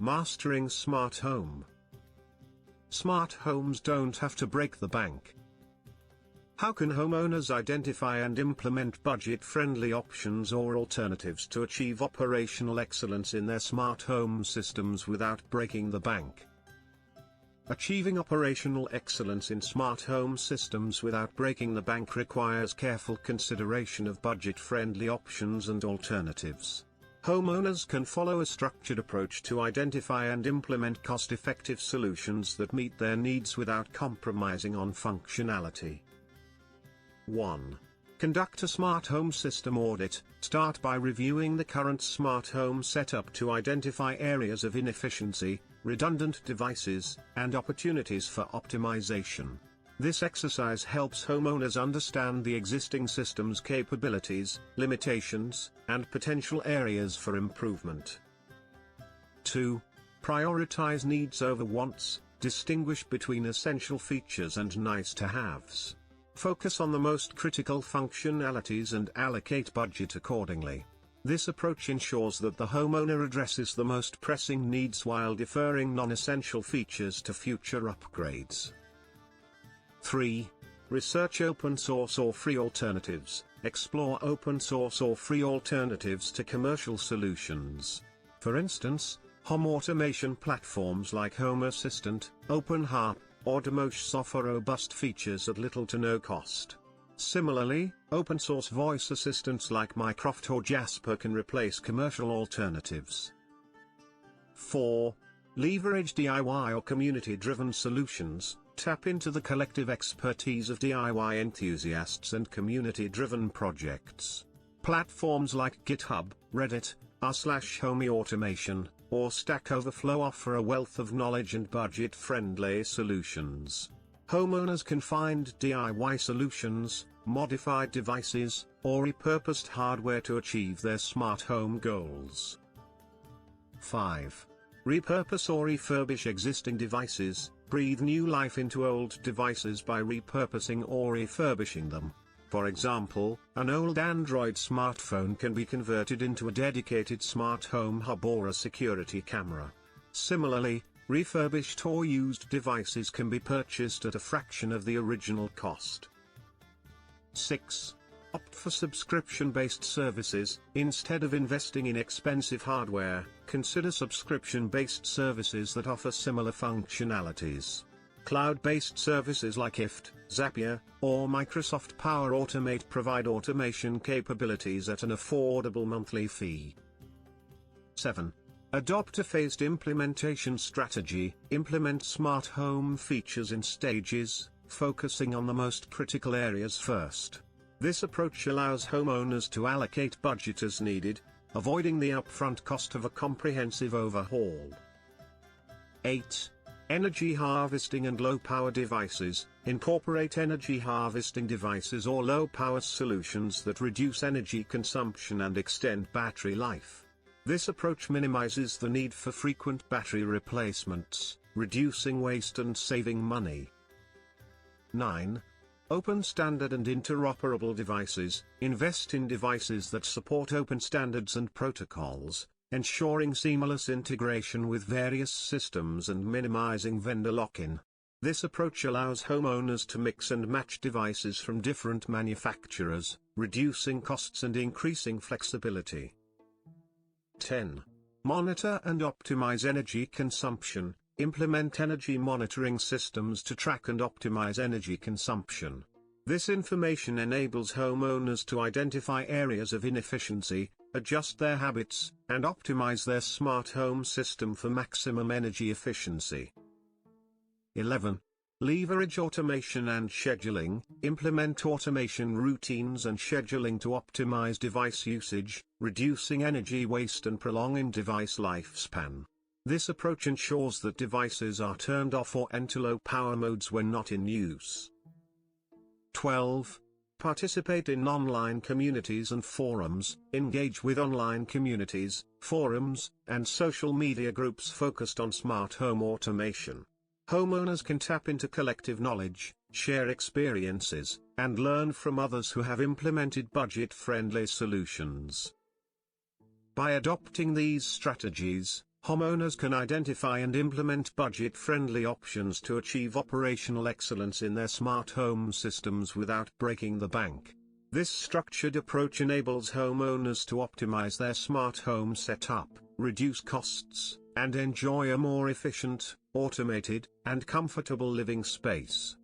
Mastering smart home. Smart homes don't have to break the bank. How can homeowners identify and implement budget-friendly options or alternatives to achieve operational excellence in their smart home systems without breaking the bank? Achieving operational excellence in smart home systems without breaking the bank requires careful consideration of budget-friendly options and alternatives. Homeowners can follow a structured approach to identify and implement cost-effective solutions that meet their needs without compromising on functionality. 1. Conduct a smart home system audit. Start by reviewing the current smart home setup to identify areas of inefficiency, redundant devices, and opportunities for optimization. This exercise helps homeowners understand the existing system's capabilities, limitations, and potential areas for improvement. 2. Prioritize needs over wants. Distinguish between essential features and nice-to-haves. Focus on the most critical functionalities and allocate budget accordingly. This approach ensures that the homeowner addresses the most pressing needs while deferring non-essential features to future upgrades. 3. Research open source or free alternatives. Explore open source or free alternatives to commercial solutions. For instance, home automation platforms like Home Assistant, OpenHARP, or Domosh offer robust features at little to no cost. Similarly, open-source voice assistants like Mycroft or Jasper can replace commercial alternatives. 4. Leverage DIY or community-driven solutions. Tap into the collective expertise of DIY enthusiasts and community-driven projects. Platforms like GitHub, Reddit, r/Home Automation, or Stack Overflow offer a wealth of knowledge and budget-friendly solutions. Homeowners can find DIY solutions, modified devices, or repurposed hardware to achieve their smart home goals. 5. Repurpose or refurbish existing devices. Breathe new life into old devices by repurposing or refurbishing them. For example, an old Android smartphone can be converted into a dedicated smart home hub or a security camera. Similarly, refurbished or used devices can be purchased at a fraction of the original cost. 6. Opt for subscription-based services. Instead of investing in expensive hardware, consider subscription-based services that offer similar functionalities. Cloud-based services like IFT, Zapier, or Microsoft Power Automate provide automation capabilities at an affordable monthly fee. 7. Adopt a phased implementation strategy. Implement smart home features in stages, focusing on the most critical areas first. This approach allows homeowners to allocate budget as needed, avoiding the upfront cost of a comprehensive overhaul. 8. Energy harvesting and low-power devices. Incorporate energy harvesting devices or low-power solutions that reduce energy consumption and extend battery life. This approach minimizes the need for frequent battery replacements, reducing waste and saving money. 9. Open standard and interoperable devices. Invest in devices that support open standards and protocols, ensuring seamless integration with various systems and minimizing vendor lock-in. This approach allows homeowners to mix and match devices from different manufacturers, reducing costs and increasing flexibility. 10. Monitor and optimize energy consumption. Implement energy monitoring systems to track and optimize energy consumption. This information enables homeowners to identify areas of inefficiency, adjust their habits, and optimize their smart home system for maximum energy efficiency. 11. Leverage automation and scheduling. Implement automation routines and scheduling to optimize device usage, reducing energy waste and prolonging device lifespan. This approach ensures that devices are turned off or enter low power modes when not in use. 12. Participate in online communities and forums. Engage with online communities, forums, and social media groups focused on smart home automation. Homeowners can tap into collective knowledge, share experiences, and learn from others who have implemented budget-friendly solutions. By adopting these strategies, Homeowners can identify and implement budget-friendly options to achieve operational excellence in their smart home systems without breaking the bank. This structured approach enables homeowners to optimize their smart home setup, reduce costs, and enjoy a more efficient, automated, and comfortable living space.